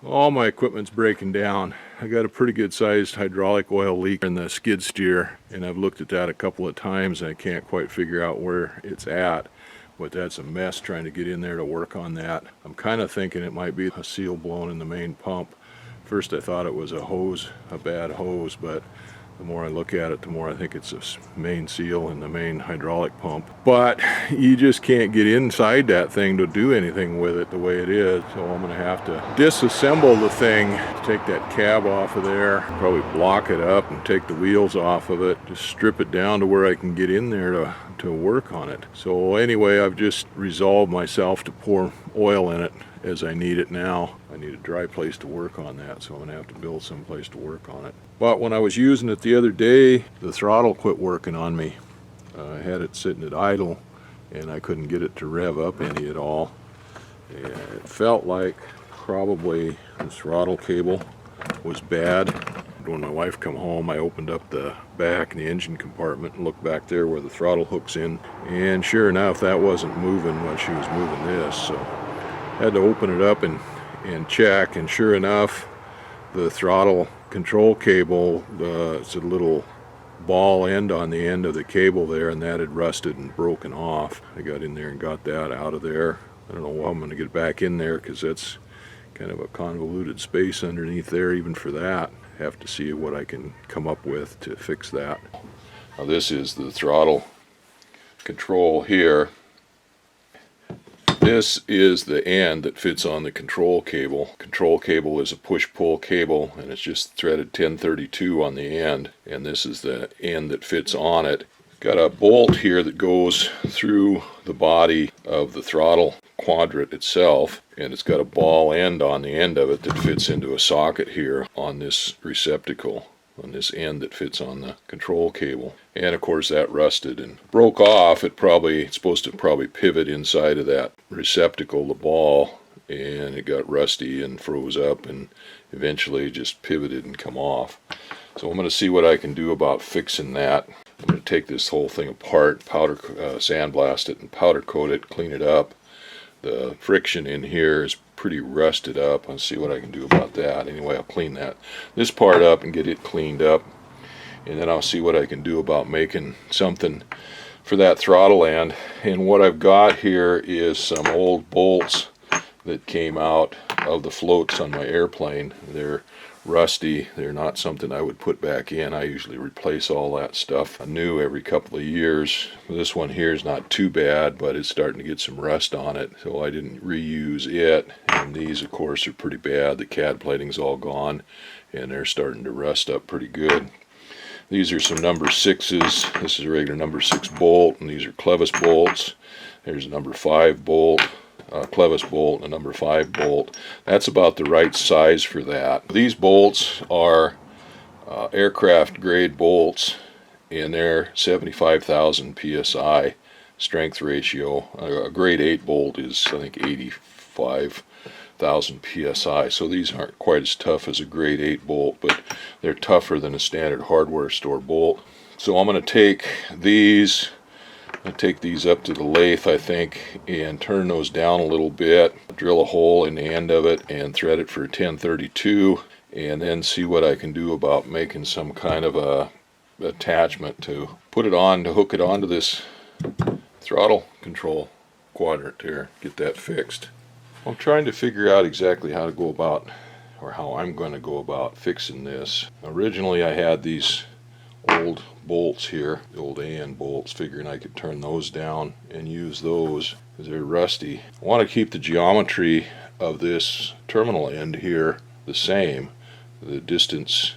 All my equipment's breaking down. I got a pretty good sized hydraulic oil leak in the skid steer, and I've looked at that a couple of times and I can't quite figure out where it's at. But that's a mess trying to get in there to work on that. I'm kind of thinking it might be a seal blown in the main pump. First I thought it was a hose, a bad hose, but the more I look at it, the more I think it's a main seal in the main hydraulic pump. But you just can't get inside that thing to do anything with it the way it is. So I'm going to have to disassemble the thing, take that cab off of there, probably block it up and take the wheels off of it, just strip it down to where I can get in there to work on it. So anyway, I've just resolved myself to pour oil in it as I need it now. I need a dry place to work on that, so I'm going to have to build some place to work on it. But when I was using it the other day, the throttle quit working on me. I had it sitting at idle and I couldn't get it to rev up any at all. And it felt like probably the throttle cable was bad. When my wife come home, I opened up the back in the engine compartment and looked back there where the throttle hooks in, and sure enough that wasn't moving when she was moving this, so I had to open it up and check, and sure enough the throttle control cable, it's a little ball end on the end of the cable there, and that had rusted and broken off. I got in there and got that out of there. I don't know how I'm going to get back in there because that's kind of a convoluted space underneath there even for that. Have to see what I can come up with to fix that. Now this is the throttle control here. This is the end that fits on the control cable. Control cable is a push-pull cable and it's just threaded 1032 on the end, and this is the end that fits on it. Got a bolt here that goes through the body of the throttle quadrant itself, and it's got a ball end on the end of it that fits into a socket here on this receptacle, on this end that fits on the control cable. And of course that rusted and broke off. It's supposed to probably pivot inside of that receptacle, the ball, and it got rusty and froze up and eventually just pivoted and come off. So I'm going to see what I can do about fixing that. I'm going to take this whole thing apart, sandblast it and powder coat it, clean it up. The friction in here is pretty rusted up. I'll see what I can do about that. Anyway, I'll clean this part up and get it cleaned up, and then I'll see what I can do about making something for that throttle end. And what I've got here is some old bolts that came out of the floats on my airplane. They're rusty. They're not something I would put back in. I usually replace all that stuff new every couple of years. This one here is not too bad, but it's starting to get some rust on it, so I didn't reuse it. And these of course are pretty bad. The CAD plating's all gone and they're starting to rust up pretty good. These are some number 6s. This is a regular number 6 bolt, and these are clevis bolts. There's a number 5 bolt, clevis bolt, and a number 5 bolt. That's about the right size for that. These bolts are aircraft grade bolts, and they're 75,000 psi strength ratio. A grade 8 bolt is I think 85,000 psi, so these aren't quite as tough as a grade 8 bolt, but they're tougher than a standard hardware store bolt. So I'm going to take these up to the lathe, I think, and turn those down a little bit, drill a hole in the end of it and thread it for 1032, and then see what I can do about making some kind of a attachment to put it on, to hook it onto this throttle control quadrant here, get that fixed. I'm trying to figure out exactly how to go about, or how I'm going to go about fixing this. Originally I had these old bolts here, the old AN bolts, figuring I could turn those down and use those because they're rusty. I want to keep the geometry of this terminal end here the same. The distance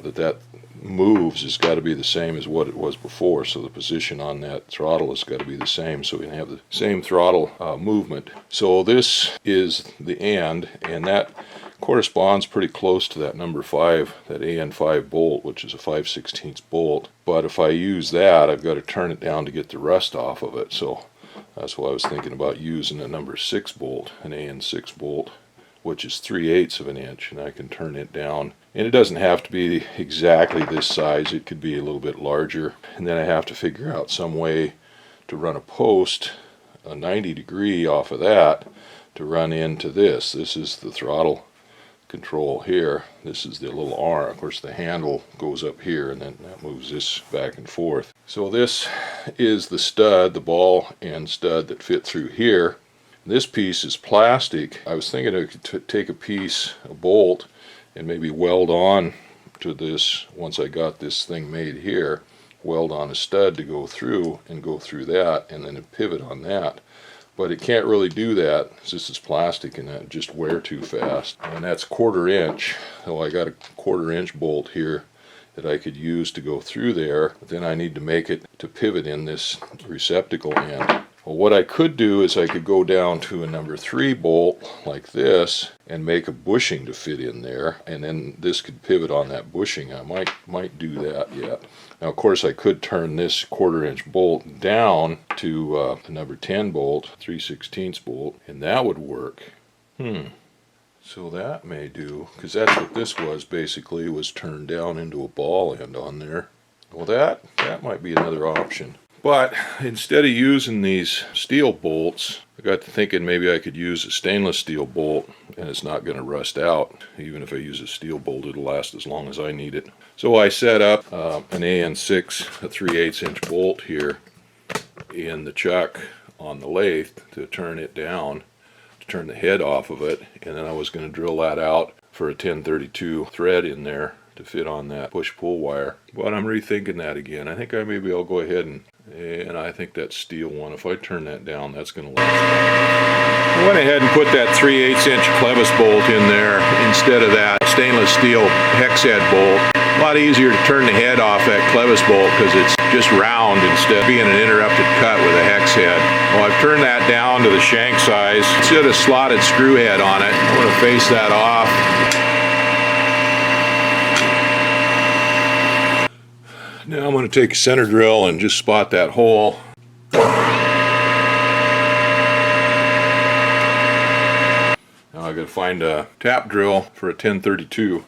that moves has got to be the same as what it was before, so the position on that throttle has got to be the same so we can have the same throttle movement. So this is the end, and that corresponds pretty close to that number 5, that AN5 bolt, which is a 5/16 bolt. But if I use that, I've got to turn it down to get the rust off of it. So that's why I was thinking about using a number 6 bolt, an AN6 bolt, which is 3/8 of an inch, and I can turn it down. And it doesn't have to be exactly this size, it could be a little bit larger. And then I have to figure out some way to run a post, a 90 degree off of that, to run into this. This is the throttle control here. This is the little arm. Of course the handle goes up here and then that moves this back and forth. So this is the stud, the ball and stud that fit through here. This piece is plastic. I was thinking I could take a bolt, and maybe weld on to this once I got this thing made here. Weld on a stud to go through and go through that and then pivot on that. But it can't really do that. This is plastic and that just wear too fast. And that's 1/4 inch. So I got a 1/4 inch bolt here that I could use to go through there. But then I need to make it to pivot in this receptacle end. Well, what I could do is I could go down to a number 3 bolt like this and make a bushing to fit in there, and then this could pivot on that bushing. I might do that yet. Now, of course, I could turn this 1/4 inch bolt down to a number 10 bolt, 3/16 bolt, and that would work. So that may do, because that's what this was basically, was turned down into a ball end on there. Well, that might be another option. But instead of using these steel bolts, I got to thinking maybe I could use a stainless steel bolt and it's not going to rust out. Even if I use a steel bolt, it'll last as long as I need it. So I set up an AN6, a 3/8 inch bolt here in the chuck on the lathe to turn it down, to turn the head off of it, and then I was going to drill that out for a 1032 thread in there to fit on that push-pull wire. But I'm rethinking that again. I think maybe I'll go ahead and I think that steel one, if I turn that down, that's going to last. I went ahead and put that 3/8 inch clevis bolt in there instead of that stainless steel hex head bolt. A lot easier to turn the head off that clevis bolt because it's just round instead of being an interrupted cut with a hex head. Well, I've turned that down to the shank size. Instead of a slotted screw head on it, I'm going to face that off. Now I'm going to take a center drill and just spot that hole. Now I got to find a tap drill for a 1032.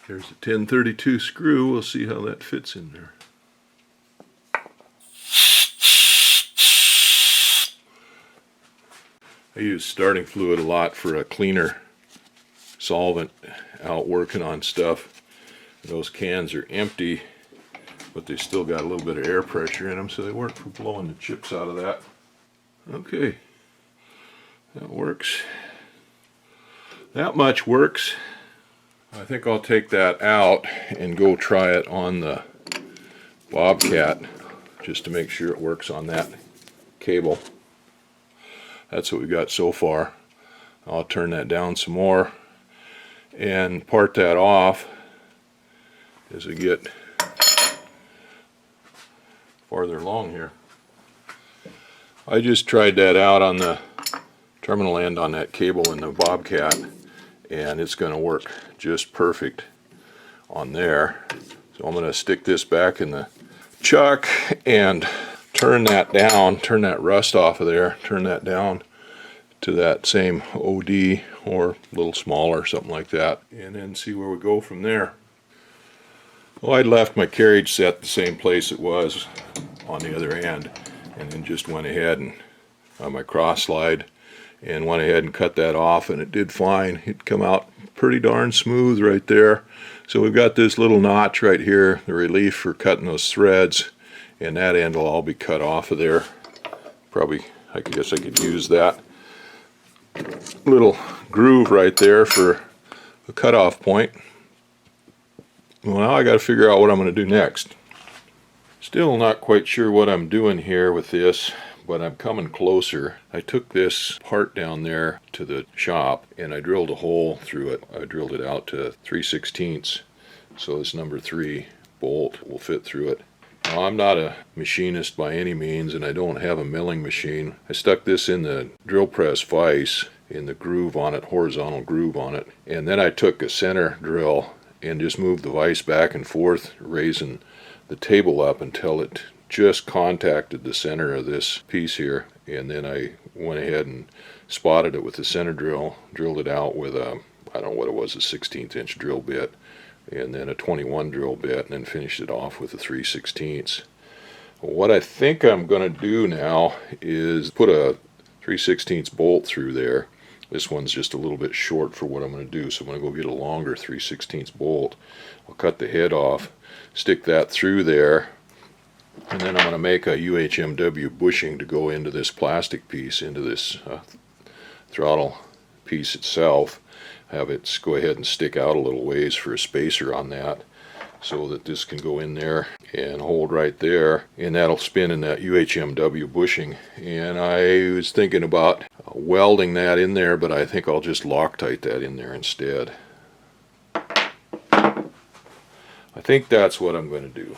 There's a 1032 screw. We'll see how that fits in there. I use starting fluid a lot for a cleaner solvent out working on stuff. Those cans are empty, but they still got a little bit of air pressure in them, so they work for blowing the chips out of that. Okay, that works. That much works. I think I'll take that out and go try it on the Bobcat just to make sure it works on that cable. That's what we got so far. I'll turn that down some more and part that off as I get farther along here. I just tried that out on the terminal end on that cable in the Bobcat, and it's going to work just perfect on there. So I'm going to stick this back in the chuck and turn that down, turn that rust off of there, turn that down to that same OD or a little smaller, something like that, and then see where we go from there. Well, I'd left my carriage set the same place it was on the other end, and then just went ahead and on my cross slide and went ahead and cut that off, and it did fine. It come out pretty darn smooth right there. So we've got this little notch right here, the relief for cutting those threads, and that end will all be cut off of there. Probably, I guess I could use that little groove right there for a cutoff point. Well, now I got to figure out what I'm going to do next. Still not quite sure what I'm doing here with this, but I'm coming closer. I took this part down there to the shop and I drilled a hole through it. I drilled it out to 3/16, so this number 3 bolt will fit through it. Now, I'm not a machinist by any means, and I don't have a milling machine. I stuck this in the drill press vise in the groove on it, horizontal groove on it, and then I took a center drill and just moved the vise back and forth, raising the table up until it just contacted the center of this piece here, and then I went ahead and spotted it with the center drill, drilled it out with a, I don't know what it was, a 16th inch drill bit, and then a 21 drill bit, and then finished it off with a 3/16. What I think I'm going to do now is put a 3/16 bolt through there. This one's just a little bit short for what I'm going to do, so I'm going to go get a longer 3/16 bolt. I'll cut the head off, stick that through there, and then I'm going to make a UHMW bushing to go into this plastic piece, into this throttle piece itself. Have it go ahead and stick out a little ways for a spacer on that, so that this can go in there and hold right there, and that'll spin in that UHMW bushing. And I was thinking about welding that in there, but I think I'll just Loctite that in there instead. I think that's what I'm going to do.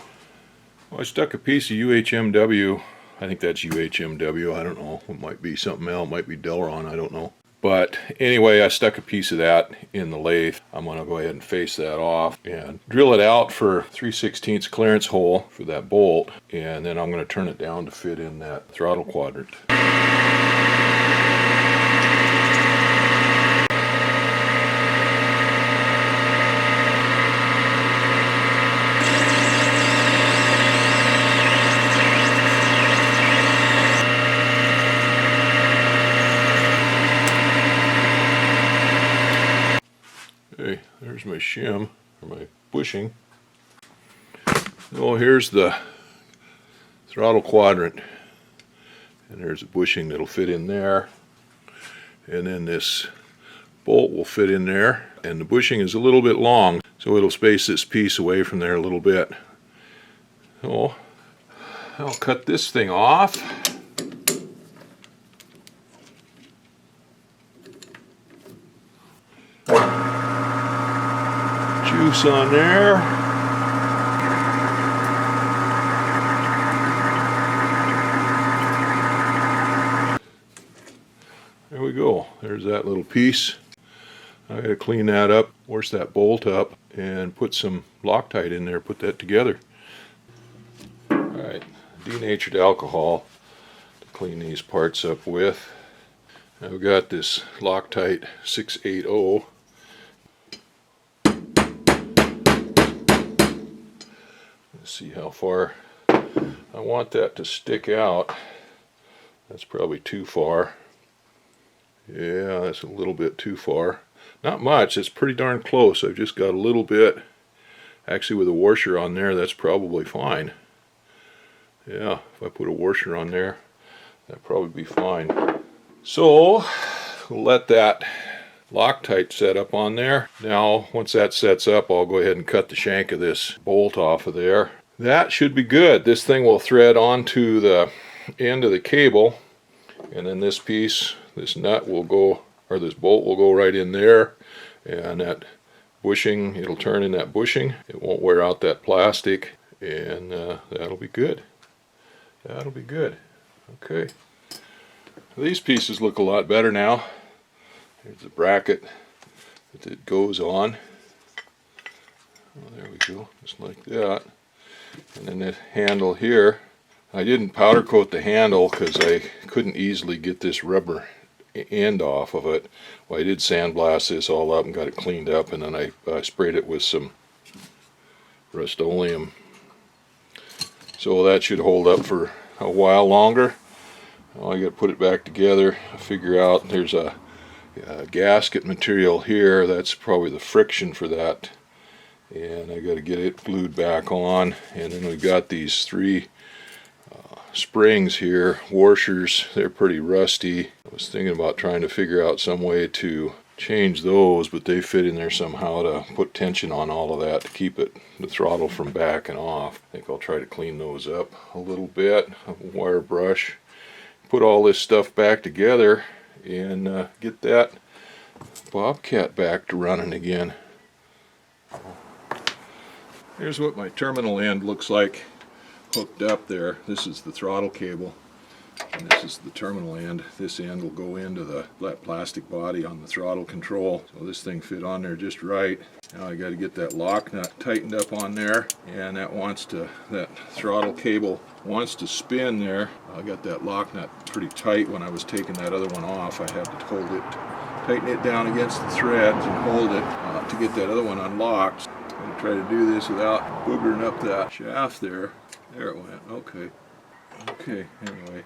Well, I stuck a piece of UHMW. I think that's UHMW. I don't know. It might be something else. It might be Delron. I don't know. But anyway, I stuck a piece of that in the lathe. I'm going to go ahead and face that off and drill it out for 3/16 clearance hole for that bolt, and then I'm going to turn it down to fit in that throttle quadrant. Okay, there's my shim, or my bushing. Oh, here's the throttle quadrant, and there's a bushing that'll fit in there, and then this bolt will fit in there, and the bushing is a little bit long, so it'll space this piece away from there a little bit. So I'll cut this thing off. Juice on there. There we go. There's that little piece. I gotta clean that up, wash that bolt up, and put some Loctite in there, put that together. Alright, denatured alcohol to clean these parts up with. I've got this Loctite 680. See how far I want that to stick out. That's probably too far. Yeah, that's a little bit too far. Not much, it's pretty darn close. I've just got a little bit. Actually, with a washer on there, that's probably fine. Yeah, if I put a washer on there, that'd probably be fine. So we'll let that Loctite set up on there. Now, once that sets up, I'll go ahead and cut the shank of this bolt off of there. That should be good. This thing will thread onto the end of the cable, and then this piece, this nut will go, or this bolt will go right in there, and that bushing, it'll turn in that bushing. It won't wear out that plastic, and that'll be good. That'll be good. Okay. These pieces look a lot better now. Here's the bracket that it goes on. Oh, there we go, just like that. And then the handle here. I didn't powder coat the handle because I couldn't easily get this rubber end off of it. Well, I did sandblast this all up and got it cleaned up, and then I sprayed it with some Rust-Oleum. So that should hold up for a while longer. Well, I got to put it back together. I figure out there's a gasket material here. That's probably the friction for that, and I got to get it glued back on. And then we've got these three springs here, washers. They're pretty rusty. I was thinking about trying to figure out some way to change those, but they fit in there somehow to put tension on all of that to keep the throttle from backing off. I think I'll try to clean those up a little bit. A wire brush. Put all this stuff back together and get that Bobcat back to running again. Here's what my terminal end looks like hooked up there. This is the throttle cable, and this is the terminal end. This end will go into the flat plastic body on the throttle control. So this thing fit on there just right. Now I got to get that lock nut tightened up on there, and that throttle cable wants to spin there. I got that lock nut pretty tight when I was taking that other one off. I had to hold it, tighten it down against the threads and hold it to get that other one unlocked. I'm going to try to do this without boogering up that shaft there. There it went. Okay. Okay, anyway,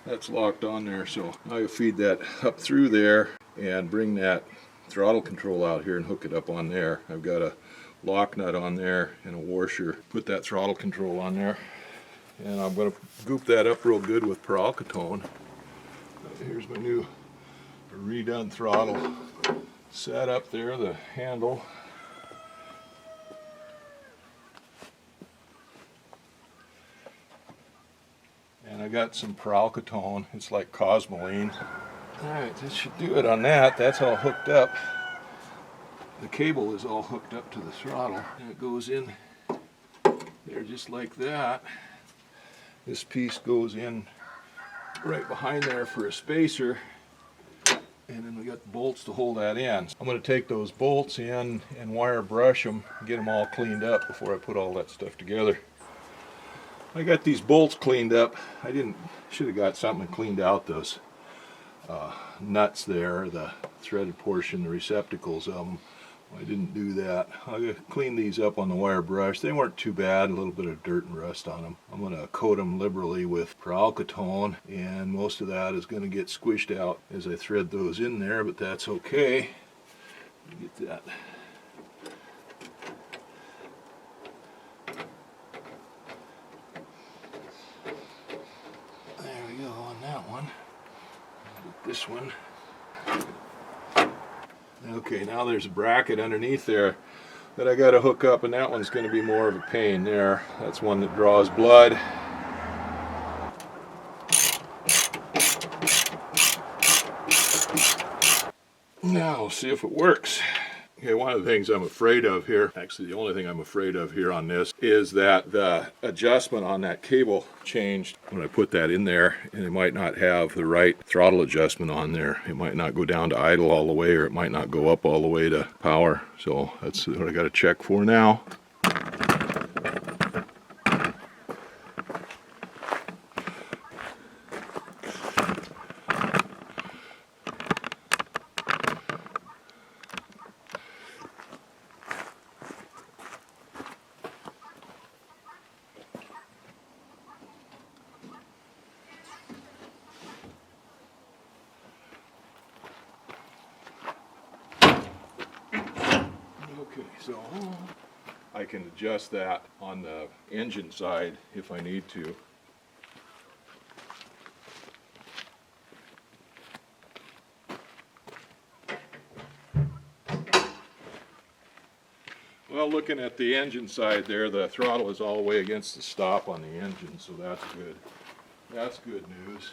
that's locked on there, so now you feed that up through there and bring that throttle control out here and hook it up on there. I've got a lock nut on there and a washer. Put that throttle control on there, and I'm going to goop that up real good with peralkatone. Here's my new redone throttle set up there, the handle. And I got some peralkatone. It's like Cosmoline. Alright, this should do it on that. That's all hooked up. The cable is all hooked up to the throttle. And it goes in there just like that. This piece goes in right behind there for a spacer. And then we got the bolts to hold that in. I'm going to take those bolts in and wire brush them, get them all cleaned up before I put all that stuff together. I got these bolts cleaned up. Should have got something and cleaned out those nuts there, the threaded portion, the receptacles of them. I didn't do that. I'm going to clean these up on the wire brush. They weren't too bad, a little bit of dirt and rust on them. I'm going to coat them liberally with peralkatone, and most of that is going to get squished out as I thread those in there, but that's okay. Get that. There we go on that one. Get this one. Okay, now there's a bracket underneath there that I got to hook up, and that one's going to be more of a pain there. That's one that draws blood. Now we'll see if it works. Okay, one of the things I'm afraid of here, actually the only thing I'm afraid of here on this, is that the adjustment on that cable changed when I put that in there, and it might not have the right throttle adjustment on there. It might not go down to idle all the way, or it might not go up all the way to power. So that's what I got to check for now. Okay, so I can adjust that on the engine side if I need to. Well, looking at the engine side there, the throttle is all the way against the stop on the engine, so that's good. That's good news.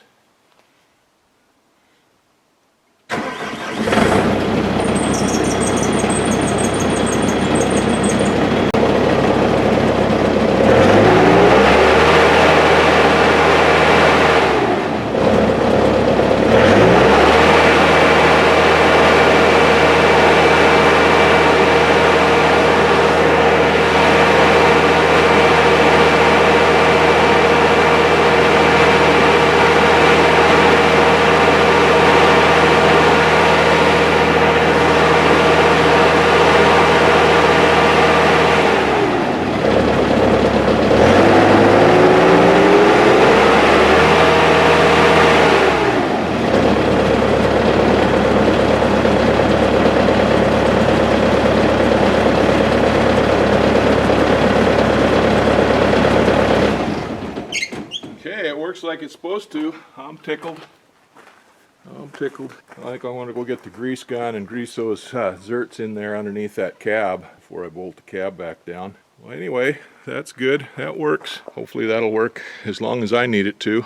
Works like it's supposed to. I'm tickled. I'm tickled. I think I want to go get the grease gun and grease those zerts in there underneath that cab before I bolt the cab back down. Well, anyway, that's good. That works. Hopefully that'll work as long as I need it to.